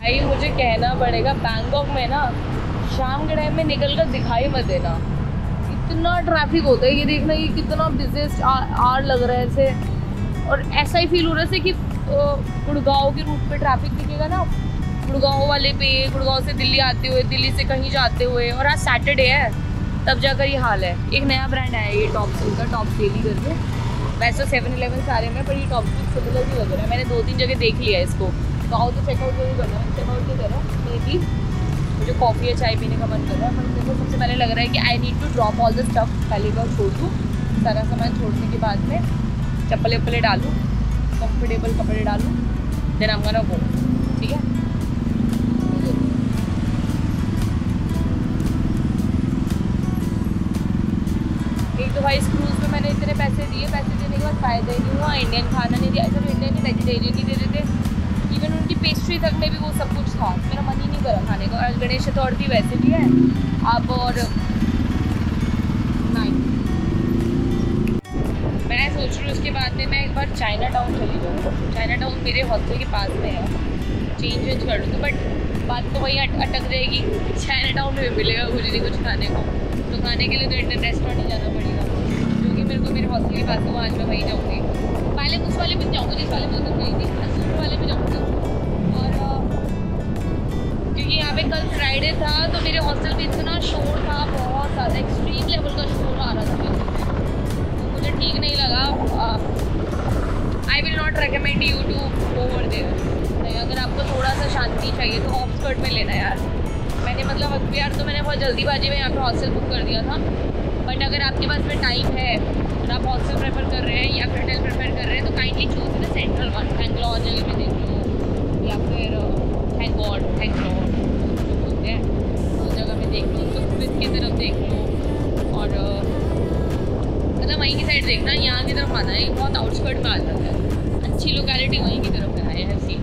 भाई मुझे कहना पड़ेगा, बैंकॉक में ना शाम के टाइम में निकल कर दिखाई मत देना, इतना ट्रैफिक होता है। ये देखना ये कितना बिजीएस्ट आवर लग रहा है ऐसे, और ऐसा ही फील हो रहा है कि गुड़गांव के रूट पे ट्रैफिक दिखेगा ना, गुड़गांव वाले पे, गुड़गांव से दिल्ली आते हुए, दिल्ली से कहीं जाते हुए, और आज सैटरडे है तब जाकर ये हाल है। एक नया ब्रांड आया ये टॉपसी का, टॉपसी करके, वैसे 7-Eleven सारे में, पर ये टॉपसी सिमिलर भी लग रहा है। मैंने 2-3 जगह देख लिया इसको, तो आओ तो चेकआउट जरूर करना है। चेकआउट की तरह मेरी मुझे कॉफ़ी या चाय पीने का मन कर रहा है, पर मुझे को सबसे पहले लग रहा है कि I need to drop all the stuff, पहले का छोड़ दूँ, सारा सामान छोड़ने के बाद में चप्पलें वप्पलें डालूँ, कंफर्टेबल कपड़े डालूँ, देन I'm gonna go, ठीक है। एक तो भाई इस क्रूज़ में मैंने इतने पैसे दिए, पैसे देने के बाद फ़ायदा ही नहीं हुआ। इंडियन खाना नहीं दिया, ऐसा इंडियन नहीं, वेजिटेरियन नहीं दे देते, इवन उनकी पेस्ट्री तक में भी वो सब कुछ था। मेरा मन ही नहीं करा खाने का। और गणेश चतुर्थी वैसे भी है अब, और नहीं मैं सोच रही हूँ उसके बाद में मैं एक बार चाइना टाउन चली जाऊँ। चाइना टाउन मेरे हॉस्टल के पास में है, चेंज वेंज कर लूँ, बट बात तो वही अटक जाएगी, चाइना टाउन में मिलेगा मुझे नहीं कुछ खाने को, तो खाने के लिए तो इंडियन रेस्टोरेंट ही जाना पड़ेगा, जो कि मेरे को मेरे हॉस्टल के पास है, वो आज मैं वहीं जाऊँगी। पहले उस वाले में जाऊँगी जिस वाले में उतर गई थी, दूसरे वाले में जाऊँगी। और क्योंकि यहाँ पे कल फ्राइडे था तो मेरे हॉस्टल में इतना शोर था, बहुत ज़्यादा एक्सट्रीम लेवल का शोर आ रहा था, तो मुझे ठीक नहीं लगा। I will not recommend you to go over there. अगर आपको थोड़ा सा शांति चाहिए तो ऑफस्कर्ट में लेना यार। मैंने मतलब अब यार तो मैंने बहुत जल्दीबाजी में यहाँ पे हॉस्टल बुक कर दिया था, बट अगर आपके पास में टाइम है और आप हॉस्टल प्रेफर कर रहे हैं या फिर होटल प्रेफर कर रहे हैं तो kindly choose the central one. हैंगलॉर जगह में देख लो, या फिर हैंगलॉर जो बोलते हैं उस जगह में देख लो, सुखवित की तरफ देख लो, और मतलब वहीं की साइड देखना, यहाँ की तरफ आना है, बहुत आउटस्कर्ट में आ जाता है, अच्छी लोकेलिटी वहीं की तरफ है। I have seen.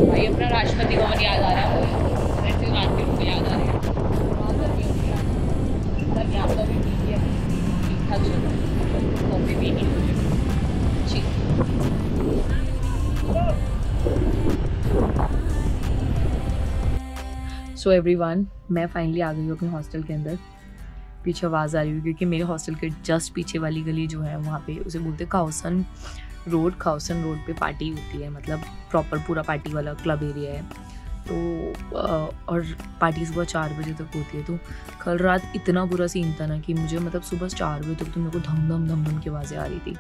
भाई अपना राष्ट्रपति भवन याद आ रहा है, वैसे मार्केट को याद आ रहा है, बहुत गर्मी होती है मतलब यहाँ पर भी ठीक है, ठीक ठाक चल रहा है, कॉफी पीनी है मुझे अच्छी। सो एवरीवन, मैं फाइनली आ गई हूँ अपने हॉस्टल के अंदर। पीछे आवाज़ आ रही है क्योंकि मेरे हॉस्टल के जस्ट पीछे वाली गली जो है वहाँ पे उसे बोलते खाउसन रोड पे पार्टी होती है, मतलब प्रॉपर पूरा पार्टी वाला क्लब एरिया है। तो और पार्टी सुबह 4 बजे तक होती है। तो कल रात इतना बुरा सीन था ना कि मुझे मतलब सुबह 4 बजे तक तो मेरे को धम धम की आवाज़ें आ रही थी,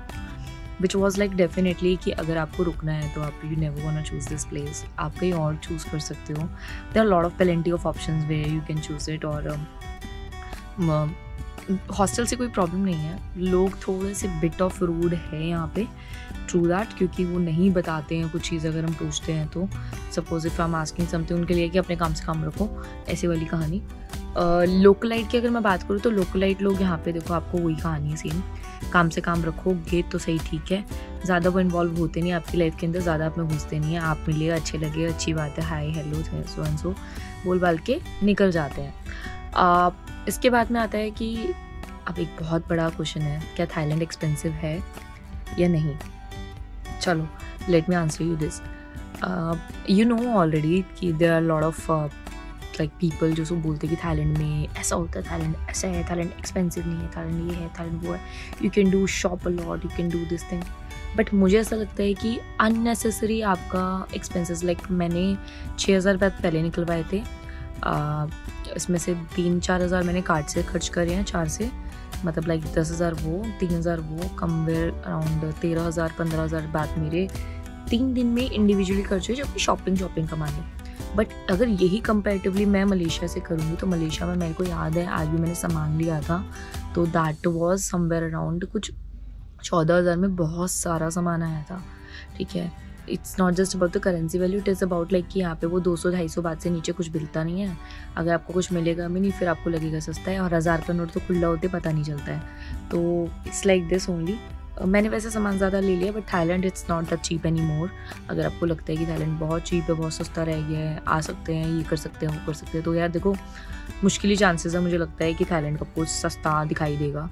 विच वॉज लाइक डेफिनेटली कि अगर आपको रुकना है तो आप you never want to choose this place, आप कहीं और चूज़ कर सकते हो। There are lot of plenty of options where you can choose it. और हॉस्टल से कोई प्रॉब्लम नहीं है, लोग थोड़े से बिट ऑफ रूड है यहाँ पे, ट्रू दैट, क्योंकि वो नहीं बताते हैं कुछ चीज़ अगर हम पूछते हैं तो। Suppose if I am asking something, उनके लिए कि अपने काम से काम रखो, ऐसे वाली कहानी। लोकलाइट की अगर मैं बात करूँ तो लोकलाइट लोग यहाँ पे देखो आपको वही कहानी है सेम, काम से काम रखोगे तो सही, ठीक है, ज़्यादा वो इन्वॉल्व होते नहीं आपकी लाइफ के अंदर, ज़्यादा आप में घुसते नहीं है, आप मिले अच्छे लगे अच्छी बात है, hi hello so and so बोल बाल के निकल जाते हैं। इसके बाद में आता है कि अब एक बहुत बड़ा क्वेश्चन है, क्या थाईलैंड एक्सपेंसिव है या नहीं। चलो let me answer you this. You know already कि there are lot of like people जो सो बोलते हैं कि थाईलैंड में ऐसा होता है, थाईलैंड ऐसा है, थाईलैंड एक्सपेंसिव नहीं है, थाईलैंड ये है, थाईलैंड वो है, you can do shop a lot, you can do this thing. But मुझे ऐसा लगता है कि अननेसेसरी आपका एक्सपेंसेस, लाइक मैंने 6,000 रुपये पहले निकलवाए थे, इसमें से 3-4 हज़ार मैंने कार्ड से खर्च करे हैं, 4 से, मतलब लाइक 10,000 वो, 3,000 वो, कमवेयर अराउंड 13,000-15,000 बात मेरे 3 दिन में इंडिविजुअली खर्च हुए, जो कि शॉपिंग कमाने। बट अगर यही कंपैरेटिवली मैं मलेशिया से करूँगी तो मलेशिया में मेरे को याद है आज भी मैंने सामान लिया था तो दैट वाज समवेयर अराउंड कुछ 14,000 में बहुत सारा सामान आया था, ठीक है। It's not just about the currency value, it is about like कि यहाँ पे वो 200-250 बात से नीचे कुछ मिलता नहीं है। अगर आपको कुछ मिलेगा भी नहीं, फिर आपको लगेगा सस्ता है, और 1000 का नोट तो खुला होते पता नहीं चलता है। तो इट्स लाइक दिस ओनली। मैंने वैसे सामान ज़्यादा ले लिया, but Thailand it's not that cheap any more. अगर आपको लगता है कि थाईलैंड बहुत चीप है, बहुत सस्ता रह गया है, आ सकते हैं, ये कर सकते हैं, वो कर सकते हैं, तो यार देखो मुश्किल ही चांसेस है मुझे लगता है कि थाईलैंड का आपको सस्ता दिखाई देगा,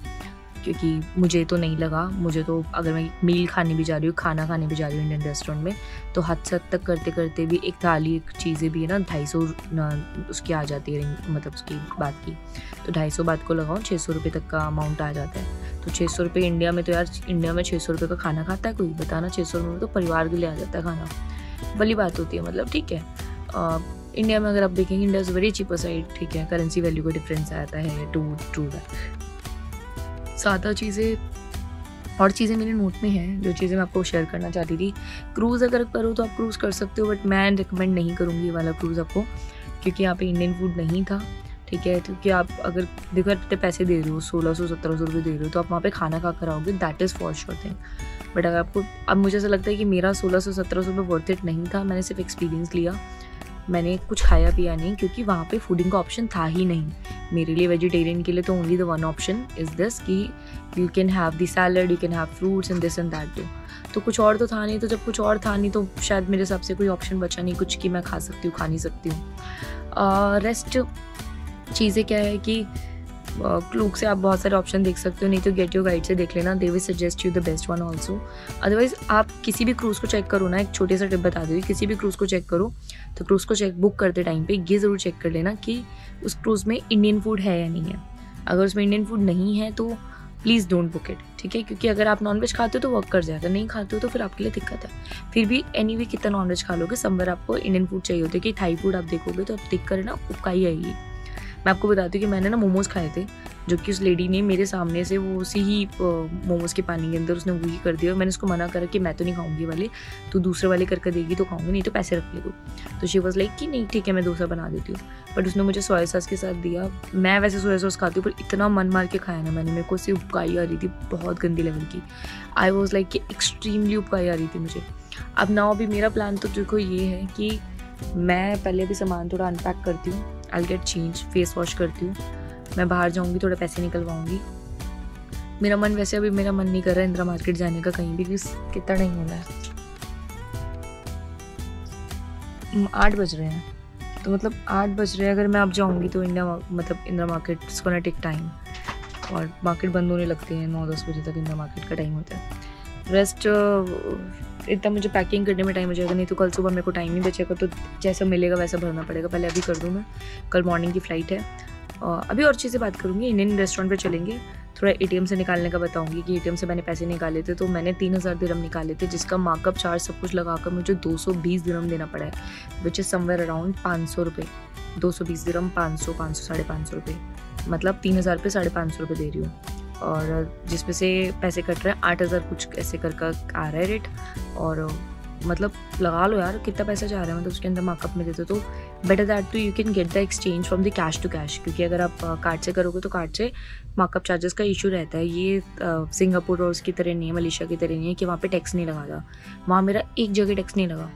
क्योंकि मुझे तो नहीं लगा। मुझे तो अगर मैं मील खाने भी जा रही हूँ, खाना खाने भी जा रही हूँ इंडियन रेस्टोरेंट में, तो हद से हद तक करते करते भी एक थाली, एक चीज़ें भी है ना 250 उसकी आ जाती है, मतलब उसकी बात की, तो 250 बात को लगाओ 600 रुपये तक का अमाउंट आ जाता है। तो 600 रुपये इंडिया में, तो यार इंडिया में 600 रुपये का खाना खाता है कोई? बताना। 600 रुपये में तो परिवार के लिए आ जाता है खाना, वाली बात होती है। मतलब ठीक है, इंडिया में अगर आप देखेंगे, India is very cheaper side, ठीक है, करेंसी वैल्यू का डिफरेंस आता है टू दैट। ज़्यादा चीज़ें और चीज़ें मेरे नोट में हैं, जो चीज़ें मैं आपको शेयर करना चाहती थी। क्रूज़ अगर करो तो आप क्रूज़ कर सकते हो, बट मैं रिकमेंड नहीं करूँगी ये वाला क्रूज़ आपको, क्योंकि यहाँ पे इंडियन फूड नहीं था, ठीक है। क्योंकि आप अगर देखो इतने पैसे दे रहे हो, 1600-1700 रुपये दे रहे हो, तो आप वहाँ पे खाना खा कर आओगे, that is for sure thing. But अगर आपको, अब मुझे ऐसा लगता है कि मेरा 1600-1700 रुपये वर्थ इट नहीं था। मैंने सिर्फ एक्सपीरियंस लिया, मैंने कुछ खाया पिया नहीं, क्योंकि वहाँ पे फूडिंग का ऑप्शन था ही नहीं मेरे लिए। वेजिटेरियन के लिए तो only the one option is this कि you can have the salad, you can have fruits and this and that तो कुछ और तो था नहीं। तो जब कुछ और था नहीं, तो शायद मेरे हिसाब से कोई ऑप्शन बचा नहीं कुछ कि मैं खा सकती हूँ, खा नहीं सकती हूँ। रेस्ट चीज़ें क्या है कि क्लूक से आप बहुत सारे ऑप्शन देख सकते हो, नहीं तो गेट योर गाइड से देख लेना, they will suggest you the best one also. Otherwise आप किसी भी क्रूज़ को चेक करो ना, एक छोटे सा टिप बता दूँगी, किसी भी क्रूज़ को चेक करो तो क्रूज़ को बुक करते टाइम पे ये ज़रूर चेक कर लेना कि उस क्रूज़ में इंडियन फूड है या नहीं है। अगर उसमें इंडियन फूड नहीं है तो प्लीज़ डोंट बुक इट, ठीक है, क्योंकि अगर आप नॉनवेज खाते हो तो वर्क कर जाएगा, नहीं खाते हो तो फिर आपके लिए दिक्कत है। फिर भी एनीवे कितना नॉनवेज खा लोगे, समवेयर आपको इंडियन फूड चाहिए होता है। कि थाई फूड आप देखोगे तो आप देख कर ना उपकाई आएगी। मैं आपको बताती हूँ कि मैंने ना मोमोज़ खाए थे, जो कि उस लेडी ने मेरे सामने से वो उसी ही मोमोज़ के पानी के अंदर उसने वही कर दिया, और मैंने उसको मना करा कि मैं तो नहीं खाऊंगी वाले, तू दूसरे वाले करके देगी तो खाऊंगी, नहीं तो पैसे रख ले तू। तो शी वाज लाइक कि नहीं ठीक है मैं दूसरा बना देती हूँ, बट उसने मुझे सोया सॉस के साथ दिया। मैं वैसे सोया सॉस खाती हूँ, पर इतना मन मार के खाया ना मैंने, मेरे को उससे उपकाई आ रही थी बहुत गंदी लेवल की। आई वॉज लाइक कि एक्सट्रीमली उपकाई आ रही थी मुझे। अब ना अभी मेरा प्लान तो देखो ये है कि मैं पहले अभी सामान थोड़ा अनपैक करती हूँ, I get change, face wash करती हूँ, मैं बाहर जाऊँगी, थोड़े पैसे निकलवाऊँगी। मेरा मन वैसे अभी मेरा मन नहीं कर रहा है इंदिरा मार्केट जाने का कहीं भी, कितना नहीं होना है। 8 बज रहे हैं, तो मतलब 8 बज रहे हैं, अगर मैं अब जाऊँगी तो Indira market it's gonna take time, और मार्केट बंद होने लगते हैं 9-10 बजे तक इंदिरा मार्केट का टाइम होता है। रेस्ट इतना मुझे पैकिंग करने में टाइम हो जाएगा, नहीं तो कल सुबह मेरे को टाइम नहीं बचेगा, तो जैसा मिलेगा वैसा भरना पड़ेगा। पहले अभी कर दूँ मैं, कल मॉर्निंग की फ़्लाइट है। अभी और चीज़ें बात करूँगी, इंडियन रेस्टोरेंट पे चलेंगे, थोड़ा एटीएम से निकालने का बताऊँगी कि एटीएम से मैंने पैसे निकाले थे, तो मैंने 3000 दिरहम निकाले थे, जिसका मार्कअप चार्ज सब कुछ लगाकर मुझे 220 दिरहम देना पड़ा है, विच इज़ समवेयर अराउंड 500 रुपये। 220 दिरहम 500 साढ़े 500 रुपये, मतलब 3000 पे 550 रुपये दे रही हूँ, और जिसमें से पैसे कट रहे हैं 8000 कुछ ऐसे कर आ रहा है रेट। और मतलब लगा लो यार कितना पैसा जा रहा है, मतलब उसके अंदर मार्कअप में देते, तो better that to you can get the exchange from the cash to cash, क्योंकि अगर आप कार्ड से करोगे तो कार्ड से मार्कअप चार्जेस का इशू रहता है। ये सिंगापुर और उसकी तरह नहीं है, मलेशिया की तरह नहीं है कि वहाँ पे टैक्स नहीं लगा था। वहाँ मेरा एक जगह टैक्स नहीं लगा,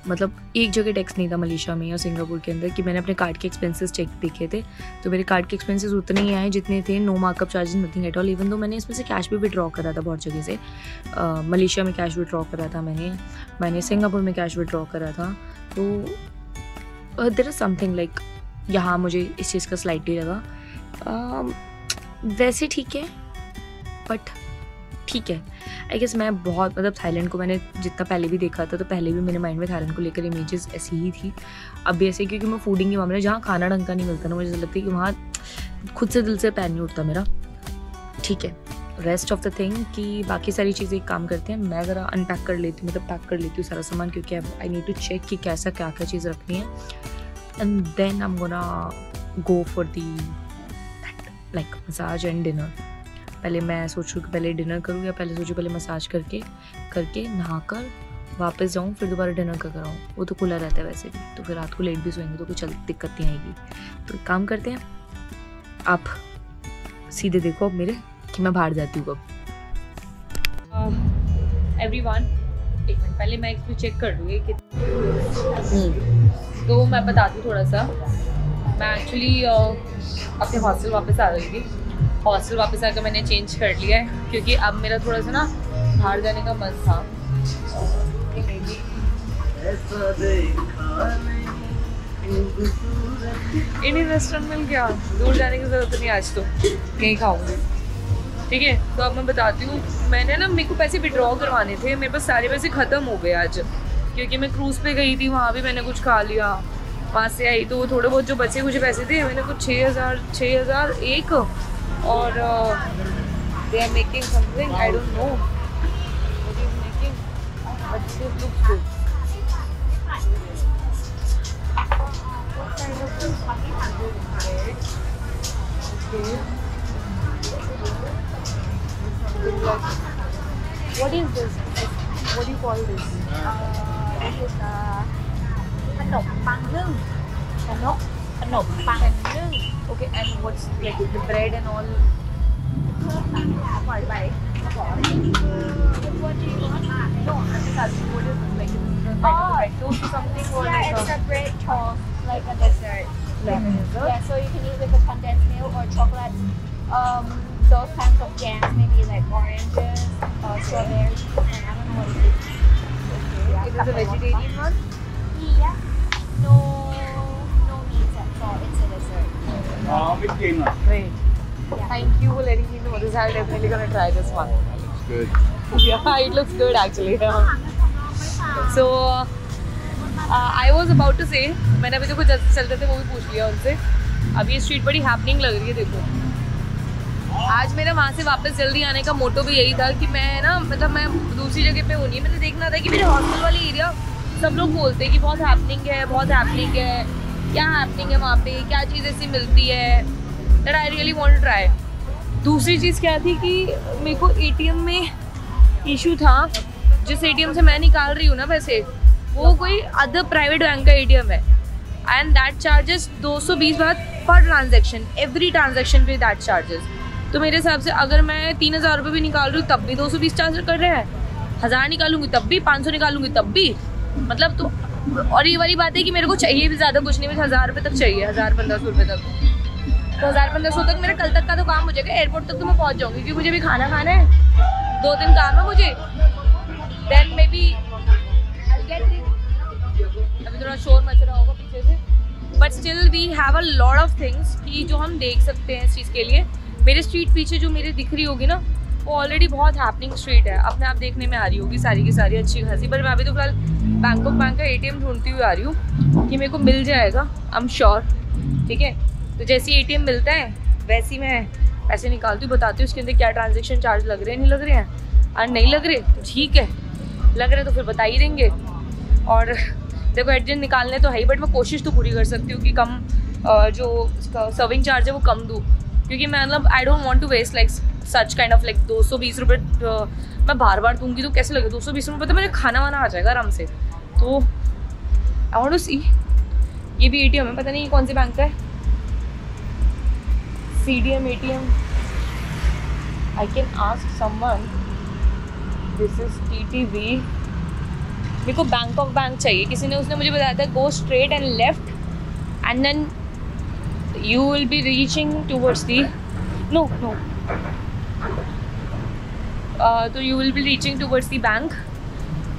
मतलब एक जगह टैक्स नहीं था मलेशिया में या सिंगापुर के अंदर, कि मैंने अपने कार्ड के एक्सपेंसेस चेक देखे थे, तो मेरे कार्ड के एक्सपेंसेस उतने ही आए जितने थे, no markup charges, nothing at all. Even तो मैंने इसमें से कैश भी विड्रॉ करा था बहुत जगह से, मलेशिया में कैश विड्रॉ करा था मैंने सिंगापुर में कैश विड्रॉ करा था। तो देयर इज समथिंग लाइक यहाँ मुझे इस चीज़ का स्लाइटली लगा। वैसे ठीक है, बट ठीक है आई गेस। मैं बहुत मतलब थाईलैंड को मैंने जितना पहले भी देखा था, तो पहले भी मेरे माइंड में थाईलैंड को लेकर इमेजेस ऐसी ही थी, अब भी ऐसे, क्योंकि मैं फूडिंग के मामले में जहाँ खाना ढंग का नहीं मिलता ना, मुझे लगता है कि वहाँ खुद से दिल से पैर नहीं उठता मेरा, ठीक है। रेस्ट ऑफ द थिंग कि बाकी सारी चीज़ें एक काम करते हैं, मैं ज़रा अनपैक कर लेती हूँ, मतलब पैक कर लेती हूँ सारा सामान, क्योंकि आई नीड टू चेक कि कैसा क्या क्या चीज़ रखनी है, and then I am gonna go for the like massage and dinner. पहले मैं सोचूँ कि पहले डिनर करूँ, या पहले सोचूँ पहले मसाज करके नहाकर वापस जाऊँ, फिर दोबारा डिनर का कराऊँ, वो तो खुला रहता है वैसे भी, तो फिर रात को लेट भी सोएंगे तो कुछ दिक्कत नहीं आएगी। तो एक काम करते हैं, आप सीधे देखो अब मेरे कि मैं बाहर जाती हूँ कब। एवरीवन, एक मिनट पहले मैं इसमें चेक कर लूँगी कि तो मैं बताती हूँ थोड़ा सा। मैं एक्चुअली अपने हॉस्टल वापस आ गई थी। हॉस्टल वापस आकर मैंने चेंज कर लिया है क्योंकि अब मेरा थोड़ा सा ना बाहर जाने का मन था। इंडियन रेस्टोरेंट मिल गया, दूर जाने की ज़रूरत नहीं, आज तो कहीं खाऊंगी। ठीक है, तो अब मैं बताती हूँ। मैंने ना मेरे को पैसे विड्रॉ करवाने थे, मेरे पास सारे पैसे ख़त्म हो गए आज क्योंकि मैं क्रूज़ पे गई थी, वहाँ भी मैंने कुछ खा लिया। वहाँ से आई तो थोड़े बहुत जो बचे कुछ पैसे थे, मैंने कुछ 6,000 एक और they are making something, I don't know what is making, but this looks good. What is this? What do you call this? This is khăn nộm băng nướng. Khăn nộm băng nướng. Okay, and what's like the bread and all? Hỏi vậy. What do you want? No, I'm just asking what is this? Like is it kind of a bread toast or something or Yeah, like it's a bread toast, like a dessert. like a dessert? Yeah, so you can use like a condensed milk or chocolate. Those kinds of jams, maybe like oranges, strawberries, and I don't know what it is. Okay. It is a vegetarian one? Yeah. No meat at all. It's a dessert. Great. Yeah. Thank you for letting me know this. I'm definitely gonna try this one. Looks good. Yeah, it looks good actually. So I was about to say, मैंने अभी तो कुछ चलते थे वो भी पूछ लिया उनसे। अब ये स्ट्रीट बड़ी हैपनिंग लग रही है, देखो। आज मेरा वहाँ से वापस जल्दी आने का मोटो भी यही था कि मैं ना मतलब मैं दूसरी जगह पे हूँ नहीं, मैंने देखना था कि मेरे हॉस्टल वाली एरिया सब लोग बोलते हैं कि बहुत हैपनिंग है, बहुत हैपनिंग है, क्या हैपनिंग है वहाँ पे, क्या चीज़ ऐसी मिलती है, that I really want to try. दूसरी चीज़ क्या थी कि मेरे को ATM में इशू था, जिस ATM से मैं निकाल रही हूँ ना पैसे, वो कोई अदर प्राइवेट बैंक का ATM है एंड दैट चार्जेस 220 बात पर ट्रांजेक्शन, एवरी ट्रांजेक्शन पे दैट चार्जेस। तो मेरे हिसाब से अगर मैं 3,000 रुपये भी निकाल रही हूँ तब भी 220 चार्ज कर रहे हैं, 1000 निकालूंगी तब भी, 500 निकालूंगी तब भी, मतलब तो। और ये वाली बात है कि मेरे को चाहिए भी ज़्यादा कुछ नहीं, मुझे 1000 रुपये तक चाहिए, 1000-1500 रुपये तक। तो 1000-1500 तक मेरा कल तक का तो काम हो जाएगा, एयरपोर्ट तक तो मैं पहुँच जाऊँगी क्योंकि मुझे भी खाना खाना है, 2 दिन काम है मुझे। देन मे बी अभी थोड़ा शोर मच रहा होगा पीछे से, but still we have a lot of things कि जो हम देख सकते हैं इस चीज़ के लिए। मेरे स्ट्रीट पीछे जो मेरी दिख रही होगी ना, वो ऑलरेडी बहुत हैपनिंग स्ट्रीट है, अपने आप देखने में आ रही होगी सारी की सारी अच्छी खासी। पर मैं अभी तो फिलहाल बैंकॉक बैंक का ATM ढूंढती हुई आ रही हूँ कि मेरे को मिल जाएगा, आई एम श्योर। ठीक है, तो जैसे ही ATM मिलता है वैसे ही मैं पैसे निकालती हूँ, बताती हूँ उसके अंदर क्या ट्रांजेक्शन चार्ज लग रहे हैं, नहीं लग रहे हैं। और नहीं लग रहे तो ठीक है, लग रहे तो फिर बता ही देंगे। और देखो एडजस्ट निकालने तो है ही, बट मैं कोशिश तो पूरी कर सकती हूँ कि कम जो सर्विंग चार्ज है वो कम दूँ, क्योंकि मैं मतलब I don't want to waste like such kind of like 220 रुपये मैं बार बार दूंगी तो कैसे लगे। 220 रुपये तो मेरे खाना वाना आ जाएगा आराम से। तो आई वांट टू सी, ये भी ATM है, पता नहीं कौन से बैंक का है, CDM ATM। I can ask someone, this is TTV। मेरे को बैंकॉक बैंक चाहिए, किसी ने उसने मुझे बताया था go straight and left and then you will be reaching towards the no तो you will be reaching towards the bank।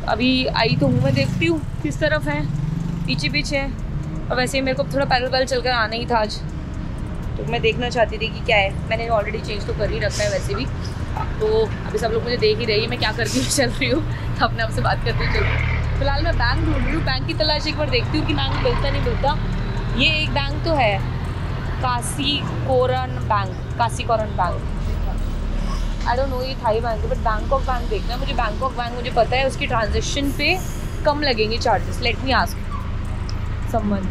अभी आई तो हूँ, मैं देखती हूँ किस तरफ है, पीछे पीछे है। और वैसे ही मेरे को थोड़ा पैदल चल कर आना ही था आज, तो मैं देखना चाहती थी कि क्या है। मैंने ऑलरेडी चेंज तो कर ही रखा है वैसे भी, तो अभी सब लोग मुझे देख ही रही है मैं क्या करती हूँ, चल रही हूँ, तो अपने आप से बात करती हूँ। फिलहाल मैं बैंक ढूंढ रही हूँ, बैंक की तलाश एक बार देखती हूँ कि बैंक मिलता नहीं मिलता। ये एक बैंक तो है, कासीकोरन बैंक, आई डोंट नो ये थाई बैंक है, बट बैंकॉक बैंक देखना है मुझे। बैंकॉक बैंक मुझे पता है उसकी ट्रांजेक्शन पे कम लगेंगे charges. Let me ask someone.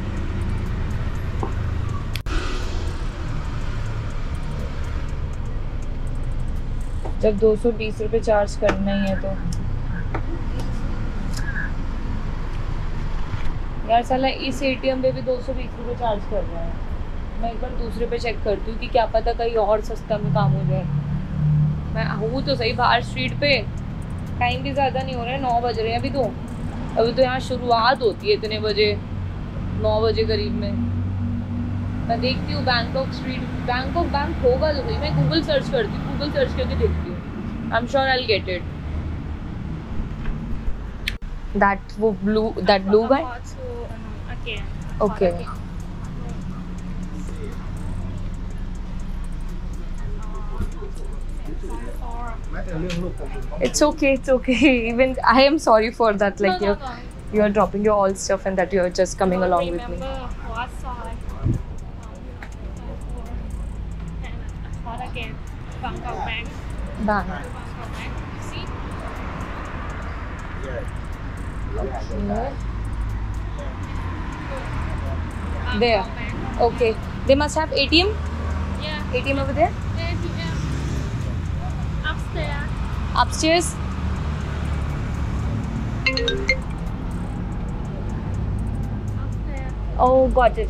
जब 220 रुपये चार्ज करना ही है तो यार साला इस ATM पे भी 220 रुपये चार्ज कर रहा है। मैं एक बार दूसरे पे चेक करती हूँ कि क्या पता कहीं और सस्ता में काम हो जाए। मैं हूँ तो सही बाहर स्ट्रीट पे, टाइम भी ज़्यादा नहीं हो रहा है, 9 बज रहे हैं अभी तो यहाँ शुरुआत होती है इतने बजे, 9 बजे करीब में। मैं देखती हूँ बैंकॉक स्ट्रीट, बैंकॉक बैंक होगा तो सही, मैं गूगल सर्च करती हूँ, गूगल सर्च करके देखती हूँ, I am sure I will get it. that blue guy? Again. Okay. It's okay. Even I am sorry for that. Like No. you're dropping your all stuff and that you're just coming along with me. Remember what side? And again, Bangkok Bank. Bang. Bangkok Bank. See? There. Bangkok Bank. Okay. They must have ATM. Yeah. ATM over there. ATM. Upstairs. Upstairs. Upstairs. Oh, got it.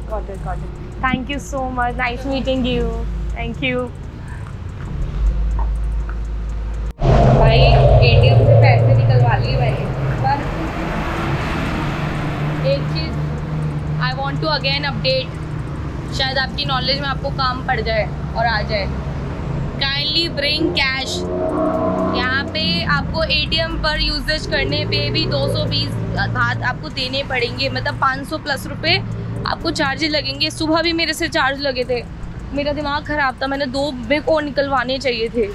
Thank you so much. Nice meeting you. Thank you. भाई ATM से पैसे निकलवा लिए भाई, पर एक चीज़ I want to again update, शायद आपकी नॉलेज में आपको काम पड़ जाए और आ जाए। Kindly bring cash. यहाँ पे आपको ATM पर यूजेज करने पे भी 220 बात आपको देने पड़ेंगे, मतलब 500 प्लस रुपए आपको चार्जेस लगेंगे। सुबह भी मेरे से चार्ज लगे थे, मेरा दिमाग ख़राब था, मैंने 2 बिग और निकलवाने चाहिए थे,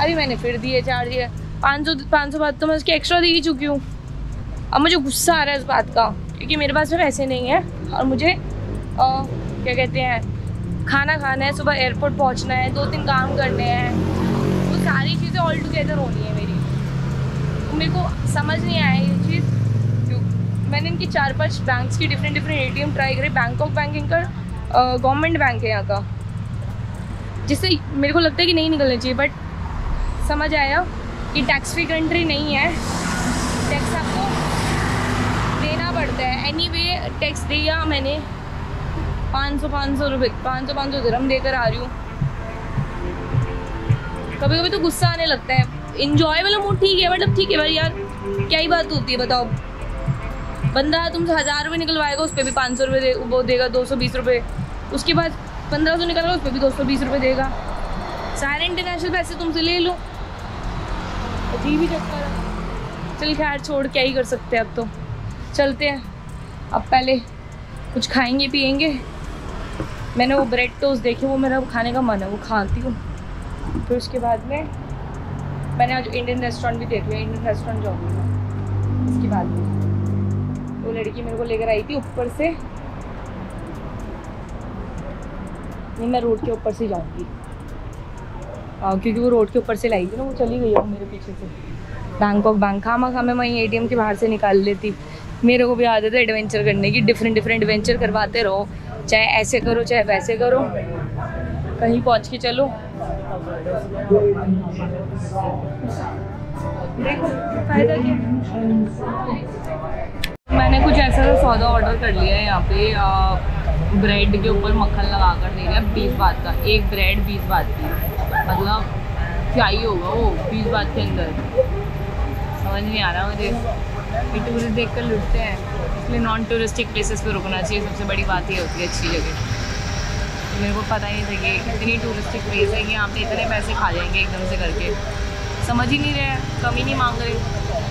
अभी मैंने फिर दिए चार्ज। 500 बात तो मैं उसकी एक्स्ट्रा दे ही चुकी हूँ। अब मुझे गुस्सा आ रहा है इस बात का, क्योंकि मेरे पास में पैसे नहीं है और मुझे क्या कहते हैं, खाना खाना है, सुबह एयरपोर्ट पहुँचना है, 2-3 काम करने हैं, वो सारी चीज़ें ऑल टुगेदर होनी है मेरी। तो मेरे को समझ नहीं आया ये चीज़ क्यों। मैंने इनकी 4-5 बैंक्स की डिफरेंट ATM ट्राई करे। बैंकॉक बैंकिंग का गवर्नमेंट बैंक है यहाँ का, जिससे मेरे को लगता है कि नहीं निकलना चाहिए, बट समझ आया कि टैक्स फ्री कंट्री नहीं है, टैक्स आपको देना पड़ता है। एनीवे टैक्स दिया मैंने, 500 रुपये 500 दिरहम देकर आ रही हूँ। कभी कभी तो गुस्सा आने लगता है। इंजॉय वाला मूड ठीक है, मतलब ठीक है भाई यार, क्या ही बात होती है बताओ। बंदा तुमसे 1000 रुपये निकलवाएगा, उस पर भी 500 रुपये वो देगा, 220 रुपये। उसके बाद 1500 निकलेगा, उस पर भी 220 रुपये देगा। सारे इंटरनेशनल पैसे तुमसे ले लो, अजीब ही चक्कर है। चल खैर छोड़, क्या ही कर सकते हैं, अब तो चलते हैं। अब पहले कुछ खाएंगे पिएंगे। मैंने वो ब्रेड टोस्ट देखे, वो मेरा खाने का मन है, वो खाती हूँ। फिर उसके बाद में मैंने आज इंडियन रेस्टोरेंट भी देख लिया, इंडियन रेस्टोरेंट जाऊँगी। उसके बाद में वो लड़की मेरे को लेकर आई थी ऊपर से, नहीं मैं रोड के ऊपर से जाऊँगी, क्योंकि वो रोड के ऊपर से लाई थी ना, वो चली गई है मेरे पीछे से। बैंकॉक बैंक खामा मैं वहीं ATM के बाहर से निकाल लेती। मेरे को भी आदत है एडवेंचर करने की, डिफरेंट एडवेंचर करवाते रहो, चाहे ऐसे करो चाहे वैसे करो, कहीं पहुंच के चलो। देखो फायदा क्या। मैंने कुछ ऐसा सा सौदा ऑर्डर कर लिया है यहाँ पे, ब्रेड के ऊपर मक्खन लगा कर दे रहा है 20 बात का, एक ब्रेड 20 बात की, मतलब क्या ही होगा वो 20 बात के अंदर, समझ नहीं आ रहा मुझे। ये टूरिस्ट देख कर लुटते हैं, इसलिए नॉन टूरिस्टिक प्लेसेस पे रुकना चाहिए, सबसे बड़ी बात ये होती है अच्छी जगह। मेरे को पता ही था कि इतनी टूरिस्टिक प्लेस है कि यहाँ पे इतने पैसे खा जाएंगे एकदम से करके, समझ ही नहीं रहे, कम ही नहीं मांग रहे।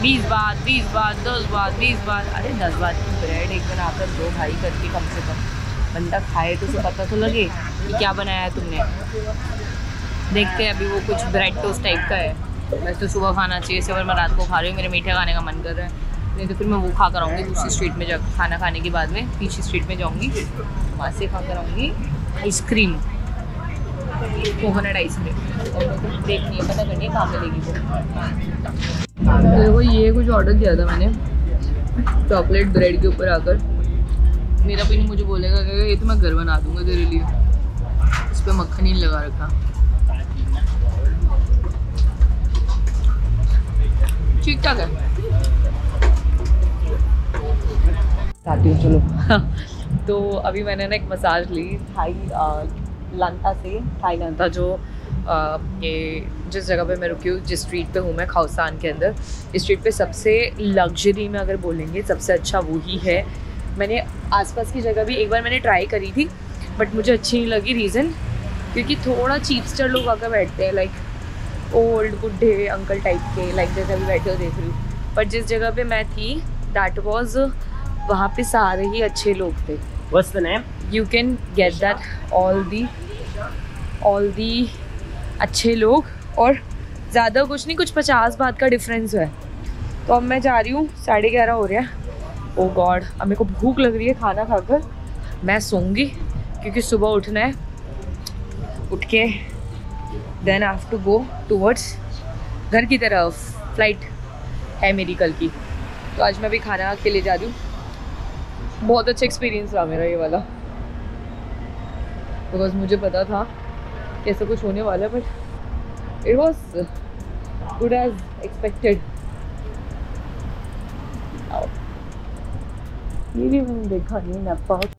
20 बात 10 बात 20 बात, अरे 10 बात की ब्रेड एक बनाकर दो भाई करके, कम से कम बंदा खाए तो उसे पता तो लगे कि क्या बनाया है तुमने। देखते हैं, अभी वो कुछ ब्रेड टोस्ट टाइप का है, वैसे तो सुबह खाना चाहिए, से मैं रात को खा रही हूँ, मेरे मीठा खाने का मन कर रहा है, नहीं तो फिर मैं वो खा कर आऊँगी दूसरी स्ट्रीट में जाकर, खाना खाने के बाद में तीसरी स्ट्रीट में जाऊँगी, वहाँ से खा कर आऊँगी आइसक्रीम, कोकोनट आइसक्रीम। और देखनी है, पता करनी है कहाँ मिलेगी वो। देखो ये कुछ ऑर्डर किया था मैंने, चॉकलेट ब्रेड के ऊपर आकर, मेरा पिन मुझे बोलेगा कि ये तो मैं घर बना दूँगा तेरे लिए, इस पर मक्खन ही लगा रखा। ठीक ठाक है, खाती हूँ चलो। तो अभी मैंने ना एक मसाज ली थाई लांता से, थाई लांता जो ये जिस जगह पे मैं रुकी हूँ, जिस स्ट्रीट पे हूँ मैं, खाउसान के अंदर, इस स्ट्रीट पे सबसे लग्जरी में अगर बोलेंगे सबसे अच्छा वही है। मैंने आसपास की जगह भी एक बार मैंने ट्राई करी थी बट मुझे अच्छी नहीं लगी। रीज़न क्योंकि थोड़ा चीपस्टर लोग आकर बैठते हैं, लाइक ओल्ड बुढ़े अंकल टाइप के, लाइक जैसे अभी बैठे हो देख रही हूँ। बट जिस जगह पे मैं थी दैट वाज, वहाँ पे सारे ही अच्छे लोग थे। What's the name? You can get that all the अच्छे लोग, और ज़्यादा कुछ नहीं, कुछ 50 बात का डिफरेंस है। तो अब मैं जा रही हूँ, 11:30 हो रहा है। ओ गॉड, अब मेरे को भूख लग रही है। खाना खाकर मैं सोऊंगी क्योंकि सुबह उठना है। उठ के then I have to go towards घर की तरफ, फ्लाइट है मेरी कल की। तो आज मैं भी खाना के लिए जा रही हूँ। बहुत अच्छा एक्सपीरियंस रहा मेरा ये वाला, बिकॉज मुझे पता था कि ऐसा कुछ होने वाला है, but it was good as expected. ये भी मैंने देखा नहीं, नेपाल